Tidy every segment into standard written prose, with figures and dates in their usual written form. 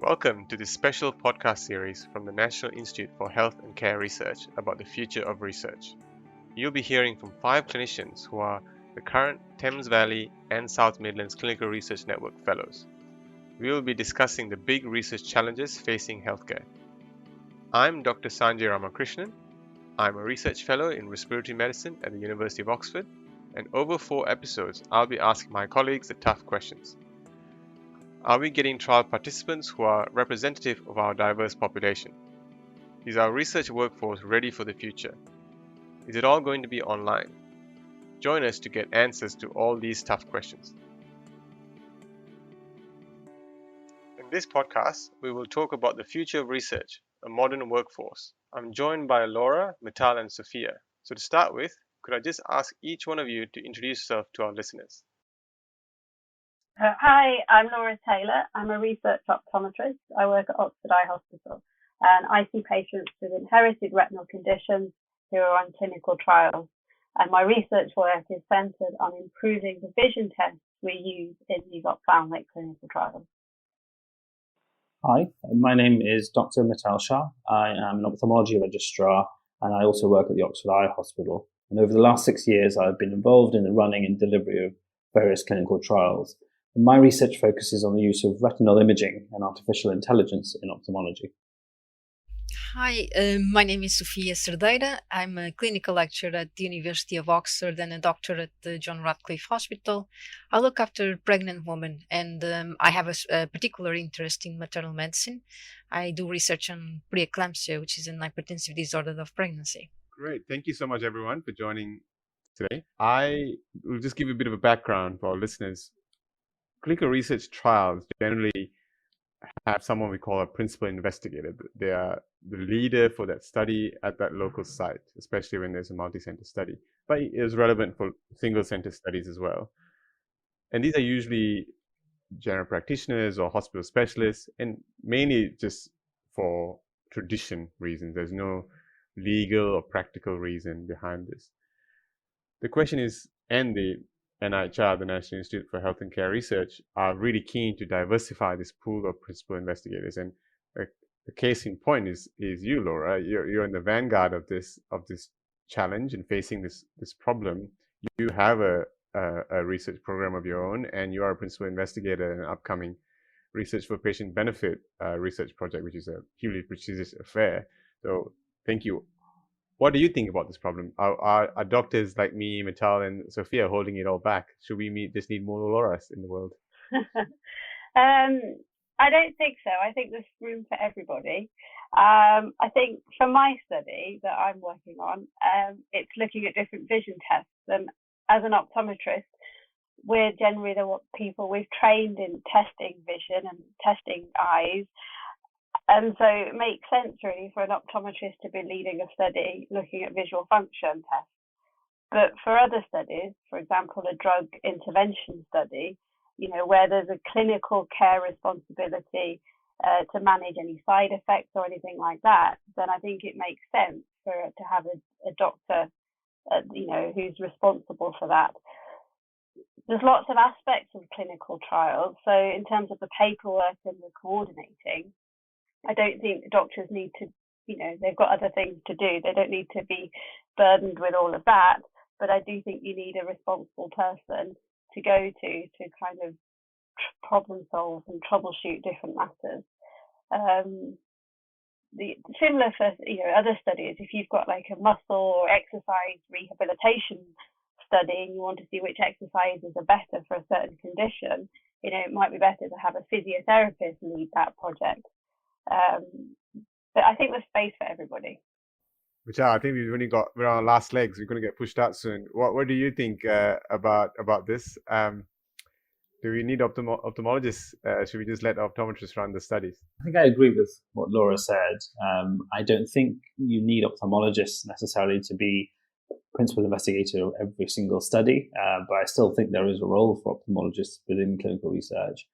Welcome to this special podcast series from the National Institute for Health and Care Research about the future of research. You'll be hearing from 5 clinicians who are the current Thames Valley and South Midlands Clinical Research Network Fellows. We will be discussing the big research challenges facing healthcare. I'm Dr Sanjay Ramakrishnan. I'm a research fellow in Respiratory Medicine at the University of Oxford, and over 4 episodes I'll be asking my colleagues the tough questions. Are we getting trial participants who are representative of our diverse population? Is our research workforce ready for the future? Is it all going to be online? Join us to get answers to all these tough questions. In this podcast, we will talk about the future of research, a modern workforce. I'm joined by Laura, Mital and Sofia. So to start with, could I just ask each one of you to introduce yourself to our listeners? Hi, I'm Laura Taylor. I'm a research optometrist. I work at Oxford Eye Hospital and I see patients with inherited retinal conditions who are on clinical trials. And my research work is centred on improving the vision tests we use in these ophthalmic clinical trials. Hi, my name is Dr Mital Shah. I am an ophthalmology registrar and I also work at the Oxford Eye Hospital. And over the last 6 years, I've been involved in the running and delivery of various clinical trials. My research focuses on the use of retinal imaging and artificial intelligence in ophthalmology. Hi, my name is Sofia Cerdeira. I'm a clinical lecturer at the University of Oxford and a doctor at the John Radcliffe Hospital. I look after pregnant women and I have a particular interest in maternal medicine. I do research on preeclampsia, which is an hypertensive disorder of pregnancy. Great. Thank you so much, everyone, for joining today. I will just give you a bit of a background for our listeners. Clinical research trials generally have someone we call a principal investigator. They are the leader for that study at that local site, especially when there's a multi-center study. But it is relevant for single-center studies as well. And these are usually general practitioners or hospital specialists, and mainly just for tradition reasons. There's no legal or practical reason behind this. The question is, and the NIHR, the National Institute for Health and Care Research, are really keen to diversify this pool of principal investigators. And the case in point is you, Laura. You're in the vanguard of this challenge and facing this problem. You have a research program of your own, and you are a principal investigator in an upcoming Research for Patient Benefit research project, which is a hugely prestigious affair. So thank you. What do you think about this problem? Are doctors like me, Mital, and Sofia holding it all back? Should we just need more Lauras in the world? I don't think so. I think there's room for everybody. I think for my study that I'm working on, it's looking at different vision tests. And as an optometrist, we're generally the people we've trained in testing vision and testing eyes. And so it makes sense really for an optometrist to be leading a study looking at visual function tests. But for other studies, for example, a drug intervention study, where there's a clinical care responsibility to manage any side effects or anything like that, then I think it makes sense to have a doctor, who's responsible for that. There's lots of aspects of clinical trials. So in terms of the paperwork and the coordinating, I don't think doctors need to, they've got other things to do. They don't need to be burdened with all of that. But I do think you need a responsible person to go to kind of problem solve and troubleshoot different matters. The similar for other studies, if you've got like a muscle or exercise rehabilitation study and you want to see which exercises are better for a certain condition, it might be better to have a physiotherapist lead that project. But I think there's space for everybody. Michelle, I think we're on our last legs. We're going to get pushed out soon. What do you think about this? Do we need ophthalmologists? Should we just let optometrists run the studies? I think I agree with what Laura said. I don't think you need ophthalmologists necessarily to be principal investigator of every single study, but I still think there is a role for ophthalmologists within clinical research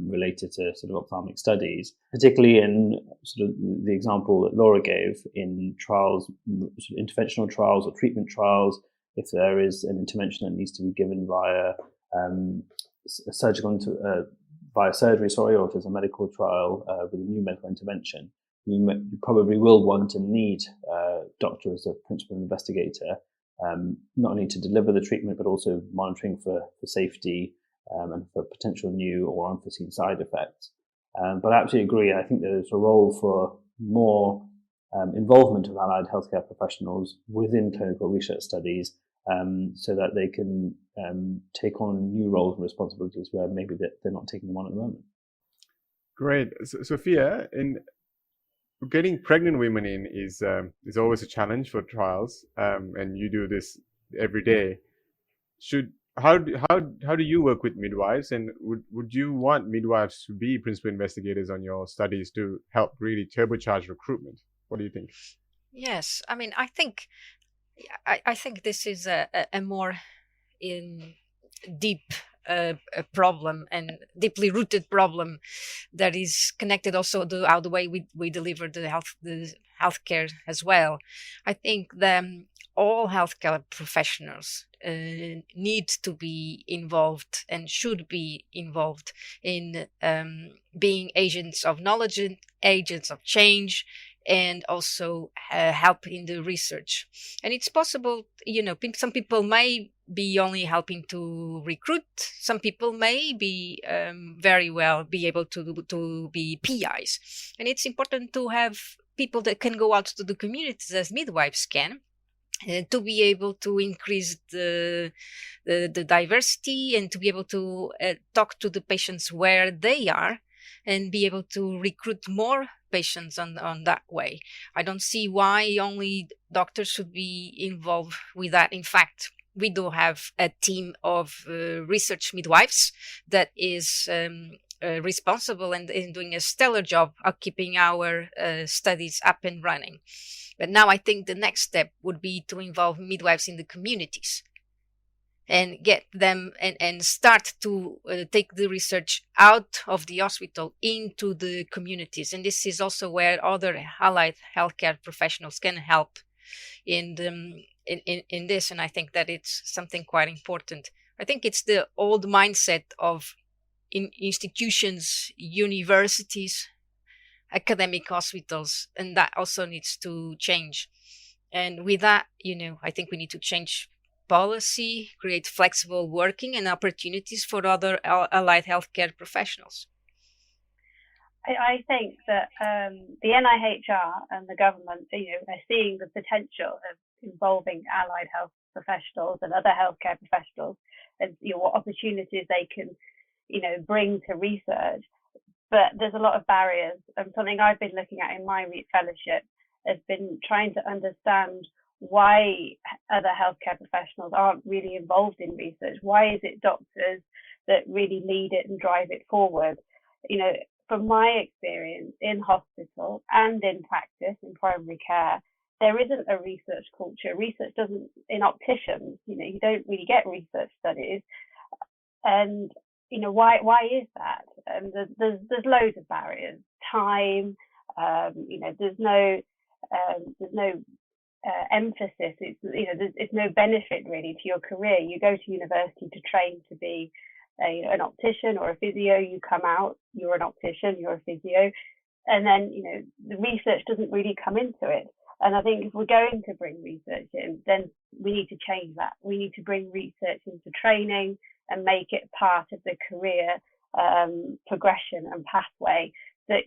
related to sort of ophthalmic studies, particularly in sort of the example that Laura gave in trials, sort of interventional trials or treatment trials. If there is an intervention that needs to be given via biosurgery, or if there's a medical trial with a new medical intervention, you probably will want and need a doctor as a principal investigator, not only to deliver the treatment, but also monitoring for safety and for potential new or unforeseen side effects. But I absolutely agree. I think there's a role for more involvement of allied healthcare professionals within clinical research studies, so that they can take on new roles and responsibilities where maybe they're not taking them on at the moment. Great. So, Sophia, in getting pregnant women in is always a challenge for trials, and you do this every day. How do you work with midwives, and would you want midwives to be principal investigators on your studies to help really turbocharge recruitment? What do you think? Yes, I mean, I think this is a more deep a problem and deeply rooted problem that is connected also to how the way we deliver the healthcare as well. I think all healthcare professionals need to be involved and should be involved in being agents of knowledge and agents of change, and also help in the research. And it's possible, some people may be only helping to recruit. Some people may be very well be able to be PIs. And it's important to have people that can go out to the communities as midwives can, to be able to increase the diversity and to be able to talk to the patients where they are and be able to recruit more patients on that way. I don't see why only doctors should be involved with that. In fact, we do have a team of research midwives that is responsible and doing a stellar job of keeping our studies up and running. But now I think the next step would be to involve midwives in the communities and get them and start to take the research out of the hospital into the communities. And this is also where other allied healthcare professionals can help in this. And I think that it's something quite important. I think it's the old mindset of institutions, universities, academic hospitals, and that also needs to change. And with that, I think we need to change policy, create flexible working and opportunities for other allied healthcare professionals. I think that the NIHR and the government, are seeing the potential of involving allied health professionals and other healthcare professionals, and what opportunities they can, bring to research. But there's a lot of barriers, and something I've been looking at in my fellowship has been trying to understand why other healthcare professionals aren't really involved in research. Why is it doctors that really lead it and drive it forward? From my experience in hospital and in practice in primary care, there isn't a research culture. Research doesn't, in opticians, you don't really get research studies. And, why is that? And there's loads of barriers. Time, there's no emphasis. It's no benefit really to your career. You go to university to train to be an optician or a physio. You come out, you're an optician, you're a physio, and then the research doesn't really come into it. And I think if we're going to bring research in, then we need to change that. We need to bring research into training and make it part of the career progression and pathway that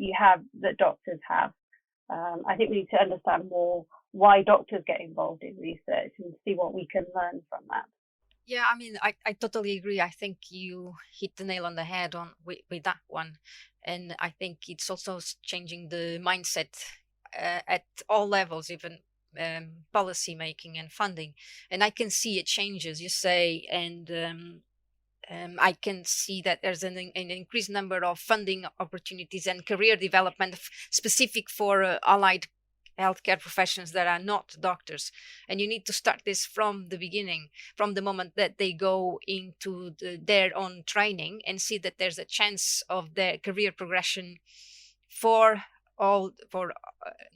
doctors have. I think we need to understand more why doctors get involved in research and see what we can learn from that. Yeah, I mean, I totally agree. I think you hit the nail on the head with that one. And I think it's also changing the mindset at all levels, even policy making and funding. And I can see it changes, you say, and I can see that there's an increased number of funding opportunities and career development specific for allied healthcare professions that are not doctors. And you need to start this from the beginning, from the moment that they go into their own training, and see that there's a chance of their career progression for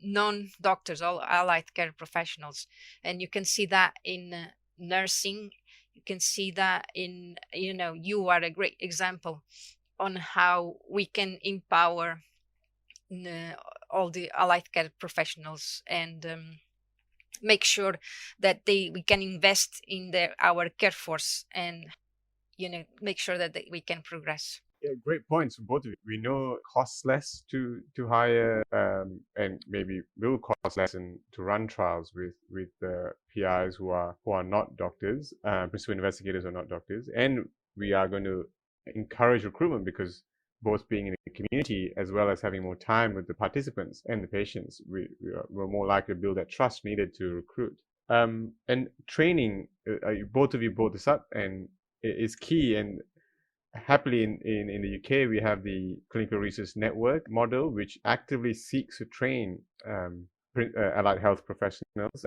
non-doctors, all allied care professionals. And you can see that in nursing. You can see that in, you are a great example on how we can empower all the allied care professionals and make sure that we can invest in our care force and make sure that we can progress. Yeah, great points from both of you. We know it costs less to hire and maybe will cost less to run trials with PIs who are not doctors, principal investigators who are not doctors, and we are going to encourage recruitment because both being in the community as well as having more time with the participants and the patients, we're more likely to build that trust needed to recruit. And training, both of you brought this up, and it is key. And happily in the UK, we have the Clinical Research Network model, which actively seeks to train allied health professionals,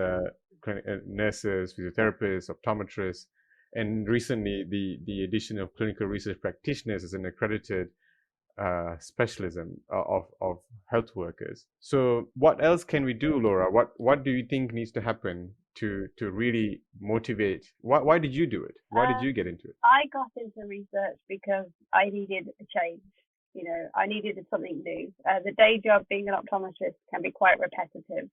nurses, physiotherapists, optometrists, and recently the addition of clinical research practitioners as an accredited specialism of health workers. So what else can we do, Laura? What do you think needs to happen to really motivate? Why did you do it? Why did you get into it? I got into research because I needed a change. I needed something new. The day job being an optometrist can be quite repetitive,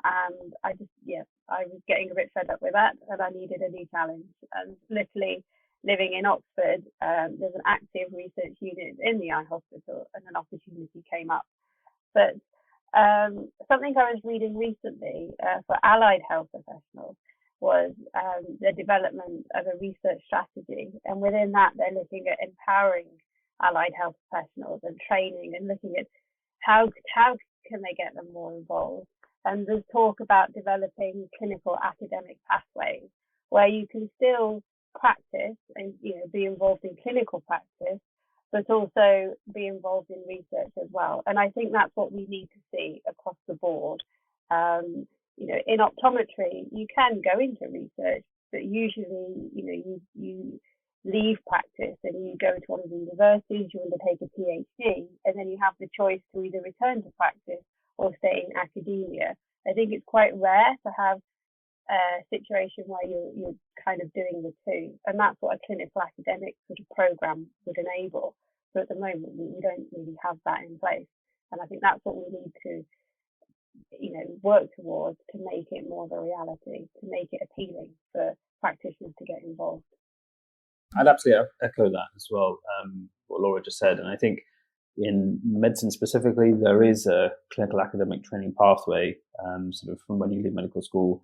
and I was getting a bit fed up with that, and I needed a new challenge. And literally living in Oxford, there's an active research unit in the eye hospital, and an opportunity came up. But something I was reading recently for allied health professionals was the development of a research strategy, and within that they're looking at empowering allied health professionals and training and looking at how can they get them more involved. And there's talk about developing clinical academic pathways where you can still practice and be involved in clinical practice, but also be involved in research as well. And I think that's what we need to see across the board. In optometry, you can go into research, but usually, you leave practice and you go to one of the universities, you undertake a PhD, and then you have the choice to either return to practice or stay in academia. I think it's quite rare to have a situation where you're kind of doing the two, and that's what a clinical academic sort of program would enable. But at the moment, we don't really have that in place, and I think that's what we need to work towards to make it more of a reality, to make it appealing for practitioners to get involved. I'd absolutely echo that as well, what Laura just said. And I think in medicine specifically, there is a clinical academic training pathway, sort of from when you leave medical school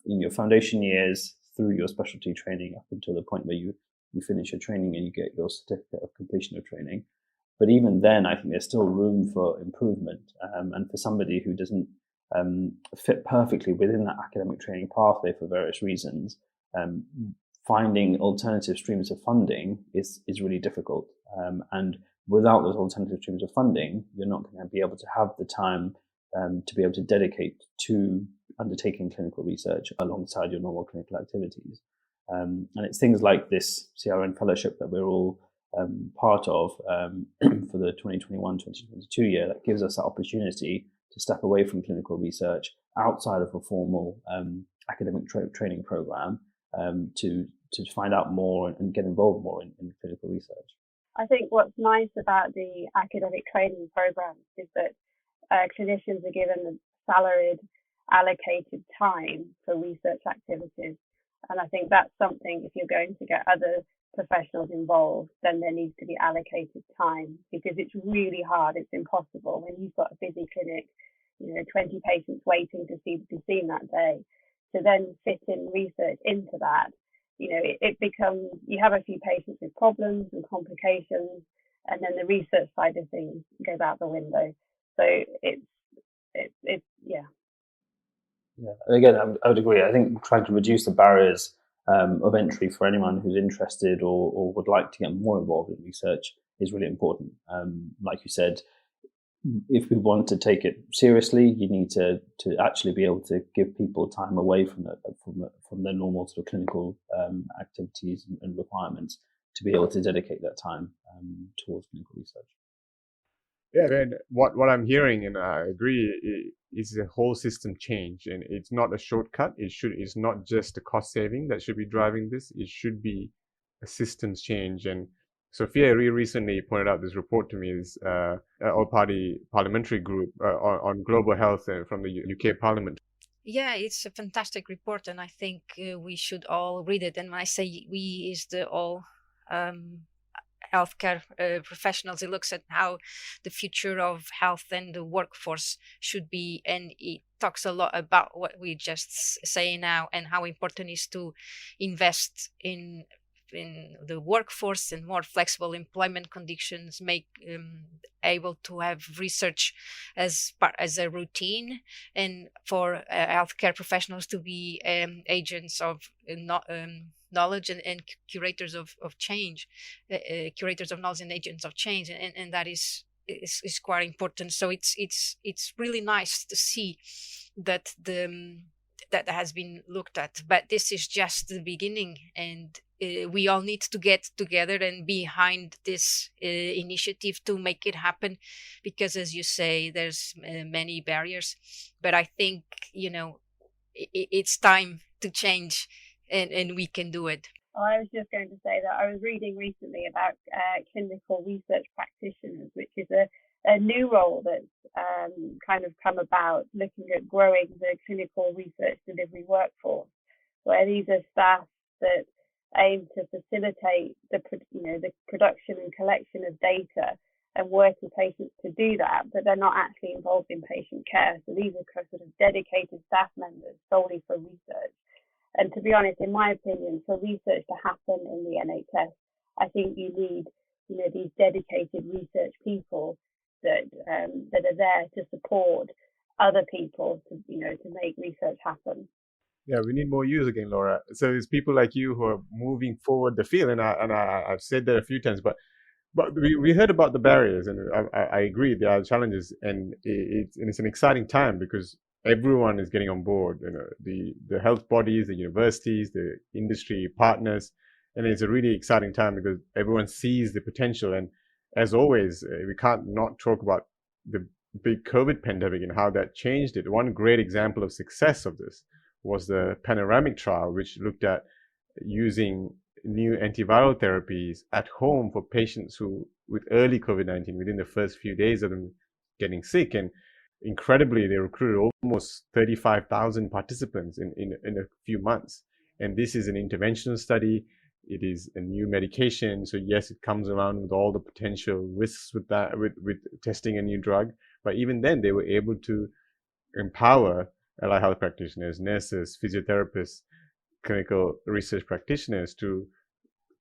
in your foundation years through your specialty training up until the point where you finish your training and you get your certificate of completion of training. But even then, I think there's still room for improvement. And for somebody who doesn't fit perfectly within that academic training pathway for various reasons, finding alternative streams of funding is really difficult. And without those alternative streams of funding, you're not going to be able to have the time to be able to dedicate to undertaking clinical research alongside your normal clinical activities. And it's things like this CRN fellowship that we're all part of for the 2021-2022 year that gives us that opportunity to step away from clinical research outside of a formal academic training program to find out more and get involved more in clinical research. I think what's nice about the academic training programs is that clinicians are given salaried, allocated time for research activities. And I think that's something, if you're going to get other professionals involved, then there needs to be allocated time, because it's really hard, it's impossible when you've got a busy clinic, 20 patients waiting to be seen that day, to then fit in research into that. It becomes, you have a few patients with problems and complications, and then the research side of things goes out the window. So it's yeah. Again, I would agree. I think trying to reduce the barriers of entry for anyone who's interested or would like to get more involved in research is really important. Like you said, if we want to take it seriously, you need to actually be able to give people time away from their normal sort of clinical activities and requirements to be able to dedicate that time towards clinical research. Yeah, and what I'm hearing, and I agree, is a whole system change, and it's not a shortcut. It's not just a cost saving that should be driving this. It should be a systems change. And Sophia recently pointed out this report to me, this all-party parliamentary group on global health from the UK Parliament. Yeah, it's a fantastic report, and I think we should all read it. And when I say we, is the all healthcare professionals. It looks at how the future of health and the workforce should be, and it talks a lot about what we just say now and how important it is to invest in the workforce and more flexible employment conditions, make able to have research as a routine, and for healthcare professionals to be agents of knowledge and curators of change, curators of knowledge and agents of change, and that is quite important. So it's really nice to see that that has been looked at, but this is just the beginning, and we all need to get together and behind this initiative to make it happen, because as you say, there's many barriers, but I think it's time to change, and we can do it. I was just going to say that I was reading recently about clinical research practitioners, which is a new role that's kind of come about, looking at growing the clinical research delivery workforce, where these are staff that aim to facilitate the production and collection of data and work with patients to do that, but they're not actually involved in patient care. So these are sort of dedicated staff members solely for research. And to be honest, in my opinion, for research to happen in the NHS, I think you need, these dedicated research people that are there to support other people to make research happen. Yeah, we need more use again, Laura. So it's people like you who are moving forward the field, and I've said that a few times, but we heard about the barriers, and I agree there are challenges, and it's an exciting time because everyone is getting on board. The health bodies, the universities, the industry partners, and it's a really exciting time because everyone sees the potential. And as always, we can't not talk about the big COVID pandemic and how that changed it. One great example of success of this was the panoramic trial, which looked at using new antiviral therapies at home for patients who with early COVID-19 within the first few days of them getting sick. And incredibly, they recruited almost 35,000 participants in a few months. And this is an interventional study. It is a new medication. So yes, it comes around with all the potential risks with that, with testing a new drug. But even then, they were able to empower allied health practitioners, nurses, physiotherapists, clinical research practitioners to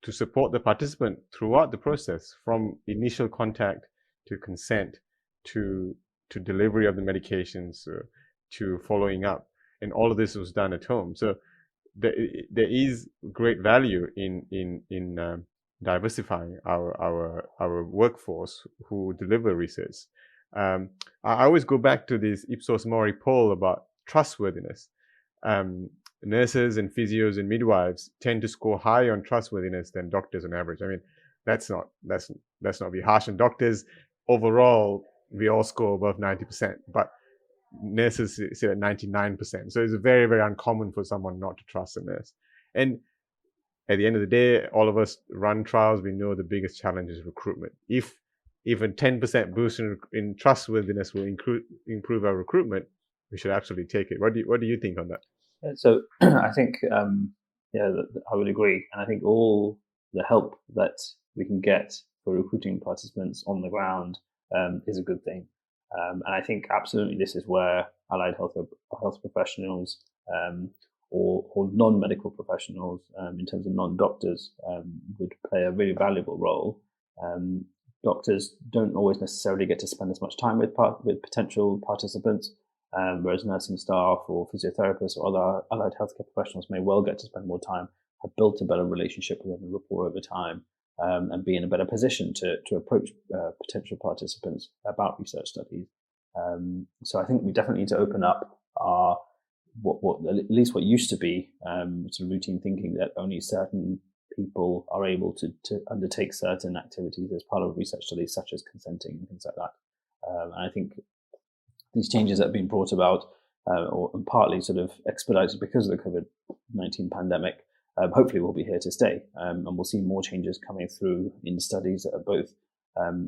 support the participant throughout the process, from initial contact to consent to delivery of the medications to following up. And all of this was done at home. So there is great value in diversifying our workforce who deliver research. I always go back to this Ipsos Mori poll about trustworthiness. Nurses and physios and midwives tend to score higher on trustworthiness than doctors on average. I mean, let's not be harsh on doctors. Overall, we all score above 90%, but nurses sit at 99%. So it's very, very uncommon for someone not to trust a nurse. And at the end of the day, all of us run trials. We know the biggest challenge is recruitment. If even 10% boost in trustworthiness will improve our recruitment, we should actually take it. What do you think on that? So I think, I would agree. And I think all the help that we can get for recruiting participants on the ground is a good thing. And I think absolutely this is where allied health professionals or non-medical professionals, in terms of non-doctors, would play a really valuable role. Doctors don't always necessarily get to spend as much time with potential participants, whereas nursing staff or physiotherapists or other allied healthcare professionals may well get to spend more time, have built a better relationship with them and rapport over time, and be in a better position to approach potential participants about research studies. So I think we definitely need to open up our at least what used to be sort of routine thinking that only certain people are able to undertake certain activities as part of research studies, such as consenting and things like that. And I think these changes that have been brought about, or partly sort of expedited because of the COVID-19 pandemic, hopefully will be here to stay. And we'll see more changes coming through in studies that are both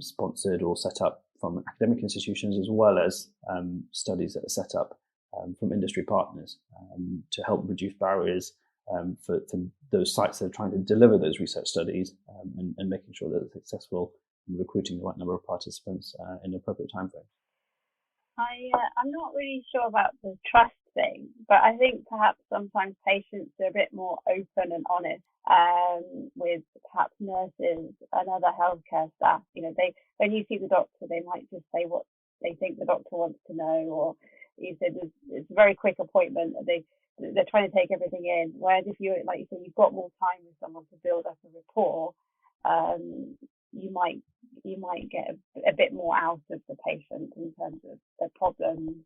sponsored or set up from academic institutions, as well as studies that are set up from industry partners to help reduce barriers for those sites that are trying to deliver those research studies and making sure that they're successful in recruiting the right number of participants in an appropriate timeframe. I'm not really sure about the trust thing, but I think perhaps sometimes patients are a bit more open and honest with perhaps nurses and other healthcare staff. When you see the doctor, they might just say what they think the doctor wants to know, or you said it's a very quick appointment. They're trying to take everything in. Whereas if you, like you said, you've got more time with someone to build up a rapport, you might get a bit more out of the patient in terms of their problems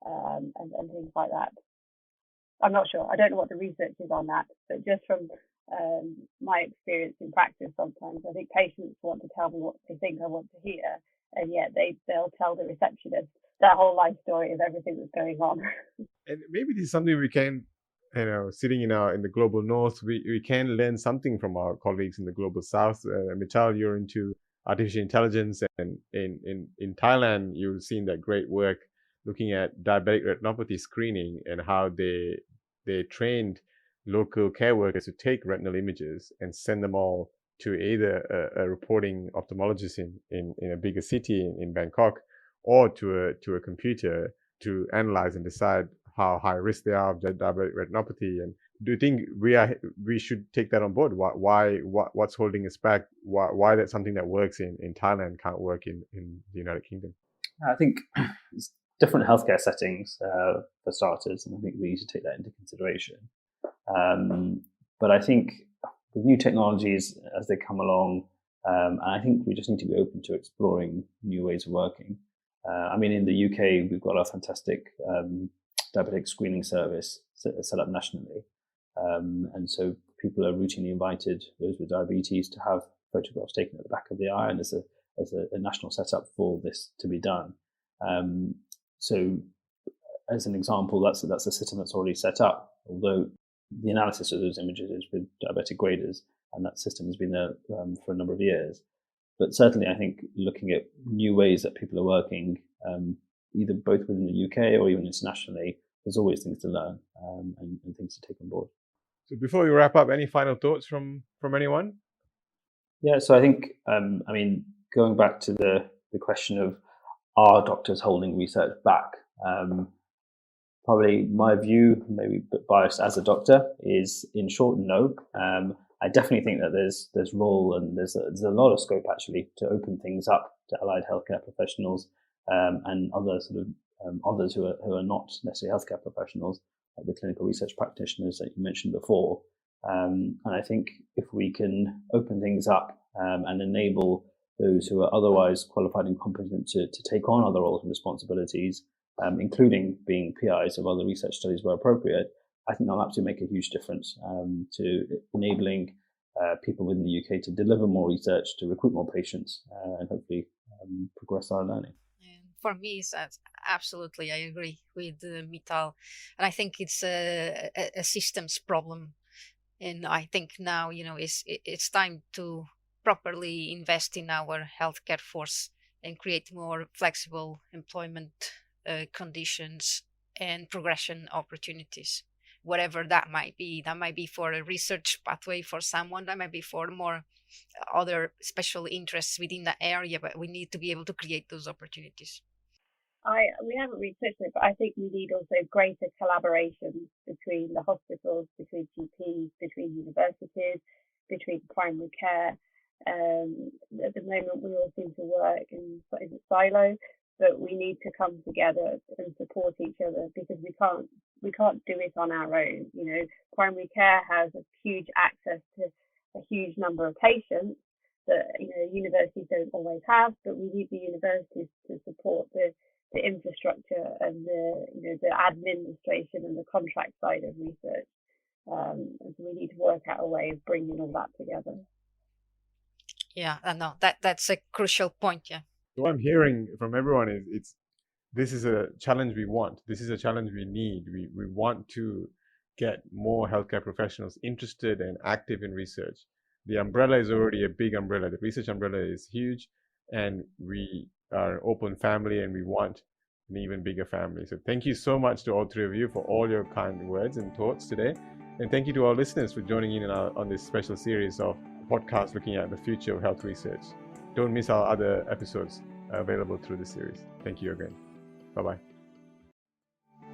and things like that. I'm not sure. I don't know what the research is on that, but just from my experience in practice, sometimes I think patients want to tell me what they think I want to hear, and yet they'll tell the receptionist their whole life story of everything that's going on. And maybe this is something we can, sitting in the global north, we can learn something from our colleagues in the global south. Mital, you're into artificial intelligence, and in Thailand, you've seen that great work looking at diabetic retinopathy screening and how they trained local care workers to take retinal images and send them all to either a reporting ophthalmologist in a bigger city in Bangkok, or to a computer to analyze and decide how high risk they are of diabetic retinopathy. And do you think we should take that on board? What's holding us back? Why that's something that works in Thailand can't work in the United Kingdom? I think it's different healthcare settings for starters, and I think we need to take that into consideration. But I think with new technologies as they come along, and I think we just need to be open to exploring new ways of working. In the UK, we've got a fantastic diabetic screening service set up nationally. And so people are routinely invited, those with diabetes, to have photographs taken at the back of the eye, and there's a national setup for this to be done. So as an example, that's a system that's already set up, although the analysis of those images is with diabetic graders, and that system has been there for a number of years. But certainly, I think looking at new ways that people are working, either both within the UK or even internationally, there's always things to learn and things to take on board. So before we wrap up, any final thoughts from anyone? Yeah, so I think, going back to the question of, are doctors holding research back? Probably my view, maybe a bit biased as a doctor, is in short, no. I definitely think that there's role and there's a lot of scope actually to open things up to allied healthcare professionals and other others who are not necessarily healthcare professionals, like the clinical research practitioners that you mentioned before. And I think if we can open things up and enable those who are otherwise qualified and competent to take on other roles and responsibilities, including being PIs of other research studies where appropriate, I think that'll absolutely make a huge difference to enabling people within the UK to deliver more research, to recruit more patients, and hopefully progress our learning. For me, it's absolutely, I agree with Mital. And I think it's a systems problem. And I think now, it's time to properly invest in our healthcare force and create more flexible employment conditions and progression opportunities, whatever that might be. That might be for a research pathway for someone, that might be for more other special interests within the area, but we need to be able to create those opportunities. We haven't researched it, but I think we need also greater collaboration between the hospitals, between GPs, between universities, between primary care. At the moment, we all seem to work in a silo, but we need to come together and support each other, because we can't do it on our own. Primary care has a huge access to a huge number of patients that universities don't always have, but we need the universities to support the infrastructure and the administration and the contract side of research. And so we need to work out a way of bringing all that together. Yeah, I know that's a crucial point. Yeah. What I'm hearing from everyone is this is a challenge we want. This is a challenge we need. We want to get more healthcare professionals interested and active in research. The umbrella is already a big umbrella. The research umbrella is huge, and we are an open family, and we want an even bigger family. So thank you so much to all three of you for all your kind words and thoughts today. And thank you to our listeners for joining in on this special series of podcasts looking at the future of health research. Don't miss our other episodes available through the series. Thank you again. Bye-bye.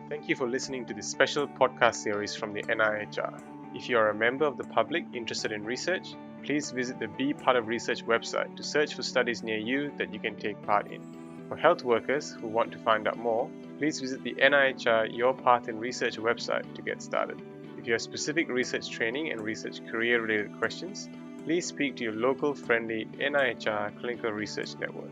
Thank you for listening to this special podcast series from the NIHR. If you are a member of the public interested in research, please visit the Be Part of Research website to search for studies near you that you can take part in. For health workers who want to find out more, please visit the NIHR Your Path in Research website to get started. If you have specific research training and research career-related questions, please speak to your local friendly NIHR Clinical Research Network.